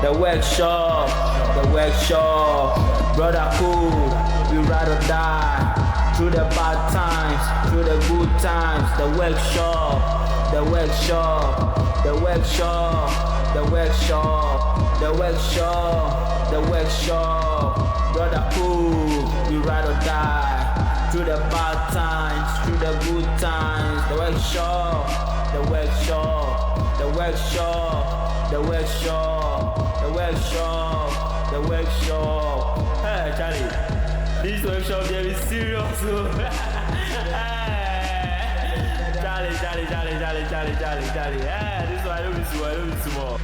the workshop, brother cool, we ride or die. Through the bad times, through the good times, the workshop, the workshop, the workshop, the workshop, the workshop, the workshop, brother cool, we ride or die. Through the bad times, through the good times, the workshop, the workshop, the workshop, the workshop, the workshop, the workshop. Hey Charlie, this workshop there is serious. Charlie. Hey, this one I don't be small.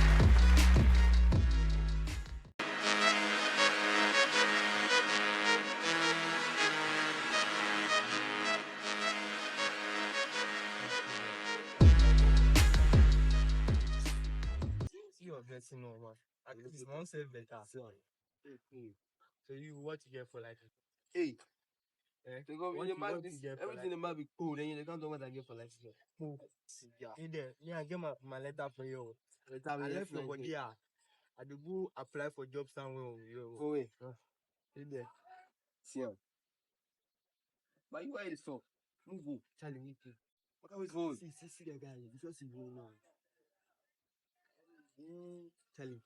Blessing no man. At least one say better. So you what you get for life? Hey, Everything everything might be cool. Then you can't do what I get for life. Yeah. I get my letter for you. I left your body. I do go apply for job somewhere. Go away. There. See ya. But you are so. Move. Charlie, me too. What are we going? See the guy. Because he's going now. Charlie.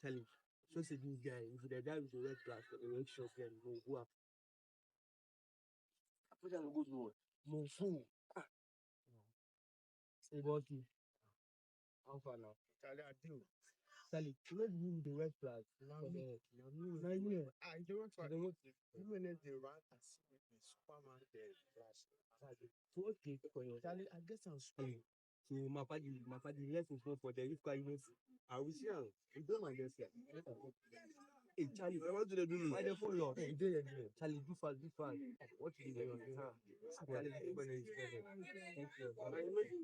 Charlie. So say this guy, if the guy with the red flag for the workshop, then we'll go up. I put on a good word. Move fool. Say about you. How far now? Charlie, I do. Charlie, you know the red flag. Now you. The red flag. Even if they run and see the Superman there flash. So okay for you. Charlie, I guess I'm screwed. So my party left is for the if I even I will see you. You don't mind this guy. Hey Charlie, What do they do? why they follow you? Hey, Charlie, do fast. What you doing? Charlie, thank you.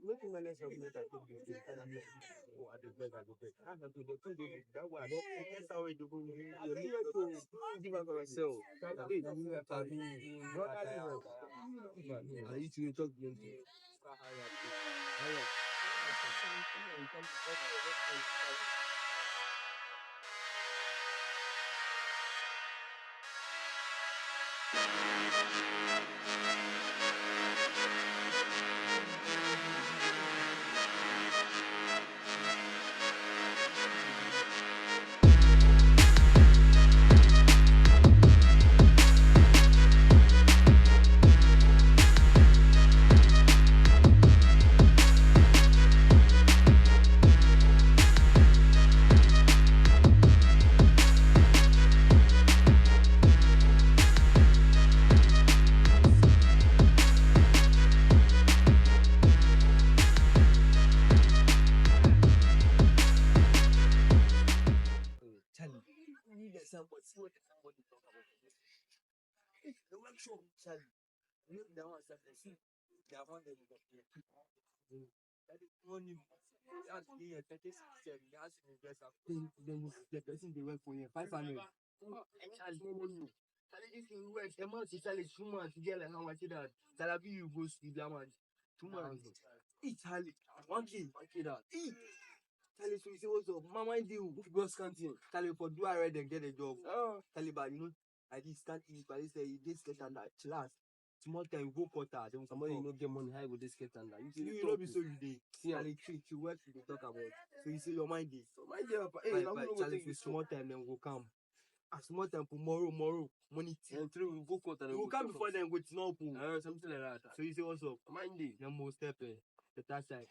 Make my next of later. Oh, I do beg. I have to do that one. That's how we do. Give us ourselves. Hey, you have to be. I need to talk to them. The workshop, Charlie. You know that one started. See, they have one day that is only that's the 36 he has to invest up. Then the person they work for you 500. Charlie, if you work a month, Charlie 2 months to get like how much that. Charlie, you go sleep that month. 2 months. Charlie, 1K that. Charlie, so you say what's up? Mama, deal with boss canteen. Charlie, for do I read and get a job? Charlie, but you know. I did stand in but they say this get under last. Small time go quarter. Then somebody no get money high with this get under. You know be so you dey. See and treat you what you talk about. So you say your mind is. So mind there, hey, Charlie for small time then go come. A small time tomorrow, money and through we go quarter. You come before then go to no pool. Something like that. So you say what's up? Mind day. Then more step the tax side.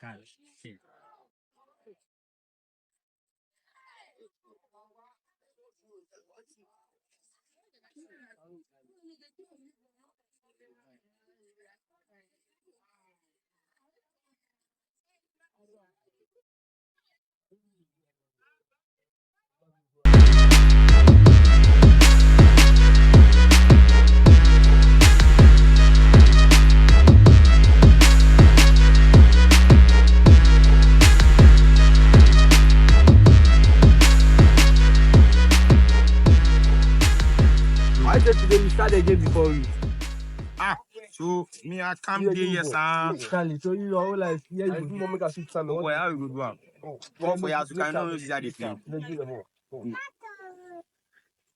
how they get before you? So me I can't You be do yes, both. Charlie, so you all like yeah, you do more make a shoot some. Oh boy, how you go do am? One for you can know this are the play. Let's do the ball.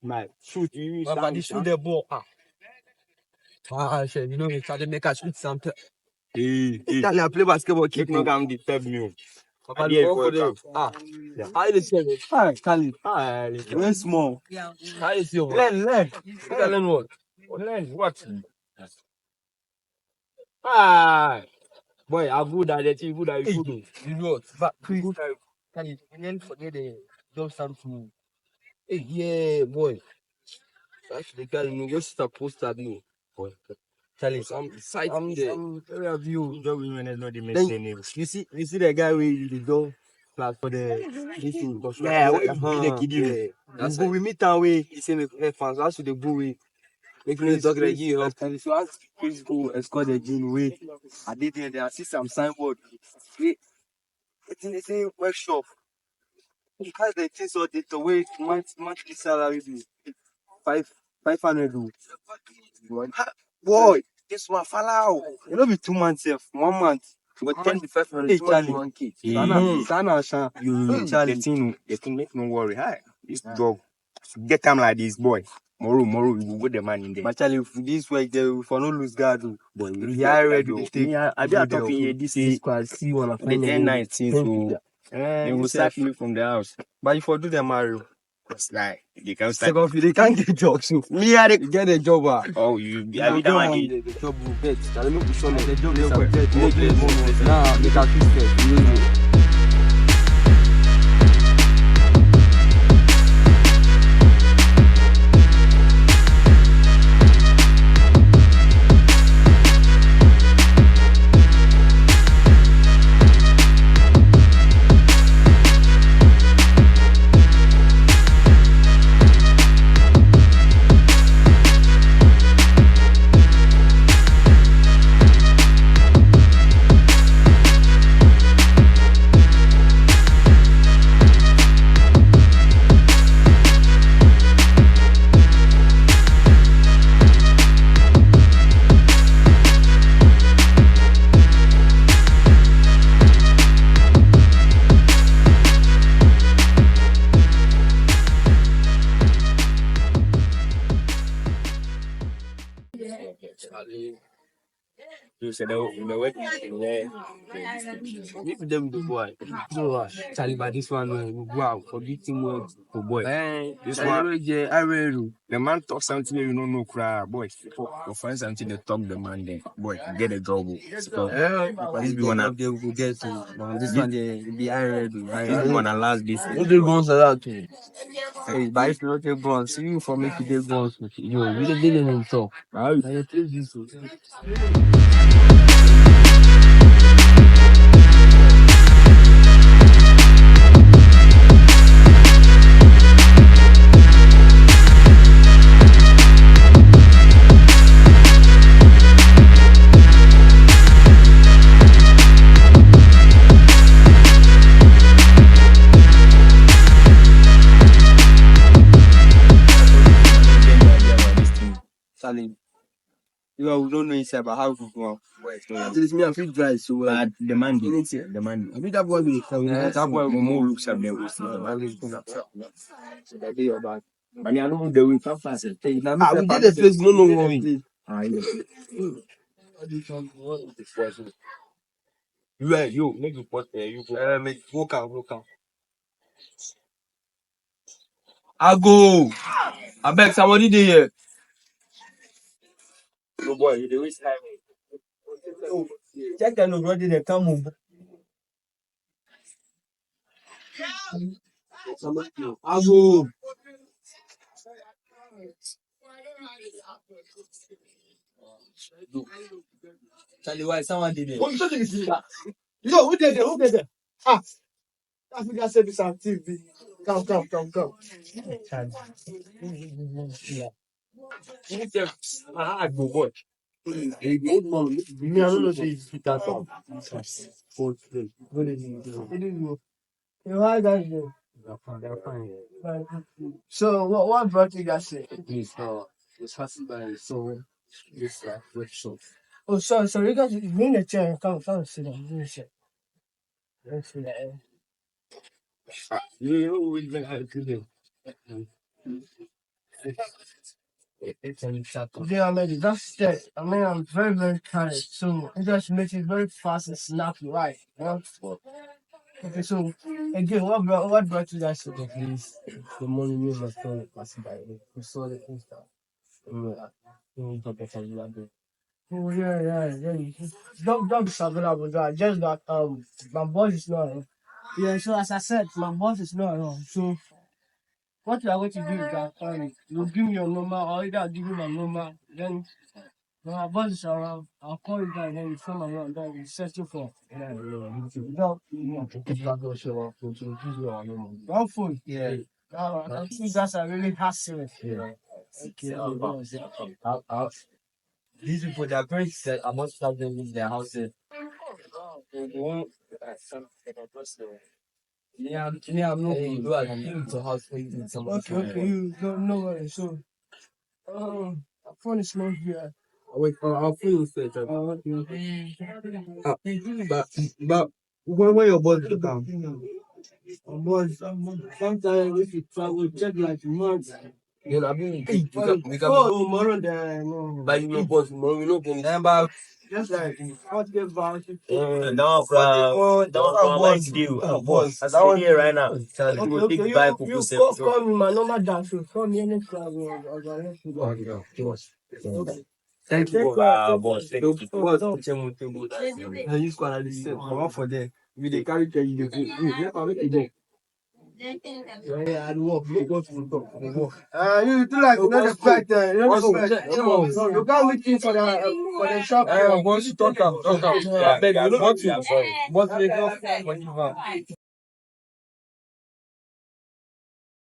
My shoot, you But the shoot the ball. Shit, you know we try to make a shoot something. Charlie, I play basketball. Keep Keep no no. can disturb me. Papa, the ball for them. How you say it? Hi, Charlie. Very small. How you see your Learn. You can learn what? Learn what? Boy, I'm good at it. You good at it. Good. You know what? But please, can you then forget the job something? Hey, yeah, boy. Actually, guy, you know, just supposed to me. Boy, Charlie, I'm the area view. Job women is not the Then same. you see the guy with the door flat for the this thing. Yeah, we the kid you. You go with me town way. He say me fans. How should they go way? Make me talk like you. And if you ask please go escort the gym way. I did there. I see some signboard. It's in the same workshop. Because the things so the way monthly salary be 500. Boy, this one fall out. You know be 2 months if 1 month. But 500. Hey Charlie, 1K. Sana, You Charlie. the thing make no worry. Hi, this job. Get time like this, boy. Tomorrow, we will get the man in there. But Charlie, if this work there for no lose guard. Boy, We are ready to take. I be talking here. This is squad. See one of the 10-19, so they will sack me from the house. But if I do the Mario, It's like they can start. second they can't get jobs. So Me are the you get a job. oh you You be get that one. the job will get. Charlie, make you show me the job. They They work. get. Work place. Nah, make a fix it. You said the work yeah. If them do boy, no, Charlie, but this one wow for big teamwork for boy. This I one, read. the man talk something you don't know, cry, boy. You find something to talk the man then, boy. Get a job. So, this be one of They will get to this one. They be I read. this be one of last this. What they guns are that too? Hey, but if you not take guns, see you for make you take guns. Yo, you don't deal in talk. I take this. Charlie, you don't know inside about how to go. This me and feel dry so But the man, I mean that boy will tell me that boy Momo looks at them. that day your back. But I know the way fast. We did the place, no worry. You make you put you go. Make walk out. I go. I beg somebody there. No boy, you do waste time. Check and already they come home. I go. Charlie, why someone did it? What you think is that? Yo, who did it? Who did it? Ah, Africa Service and TV. Come. I go watch. Me, I don't know this. That's all. You had that here. They're fine. So what brought you guys here? Please, was hustled by so this workshop. Oh, sorry, you guys bring the chair and come sit down. Bring the chair. Let's see that. You will bring out today. Yeah, I'm ready. That's it. I mean, I'm very, very tired. So it just makes it very fast and snappy, right? Yeah? Okay, so again, what brought you guys to the place? The money we were throwing passing by. We saw the things that we got better than that. Oh yeah. Don't be available. Just that my boss is not around. Yeah, so as I said, my boss is not around. So what you are going to do is that you give me your number or either I'll give you my number. Then when my boss is around, I'll call you guys. Then you come around. Then we set you for. Yeah. One phone. Yeah. You guys are really hustling. Yeah. Okay. These people, their parents said, I must have them in their houses. Yeah, I'm not going to house for you. Okay, you no worries. So, I found a small here. Wait, I'll put you straight. Okay. But when your boss to come? Boss, sometimes if you travel, check like months. You know, I mean, we can tomorrow there, no. But you know, boss, tomorrow we know can. Just like what get about No, boss. Boss. As I here right now. okay, you call me my number down, so call me anytime. Okay. Thank you, boss. Thank you. I use quite a listen. Come on for them. We they carry you. Never make it. Yeah, I walk. Look what we talk. You do like not expect. You can't wait for the shop. Once you talk up. I beg you, not to. But they go.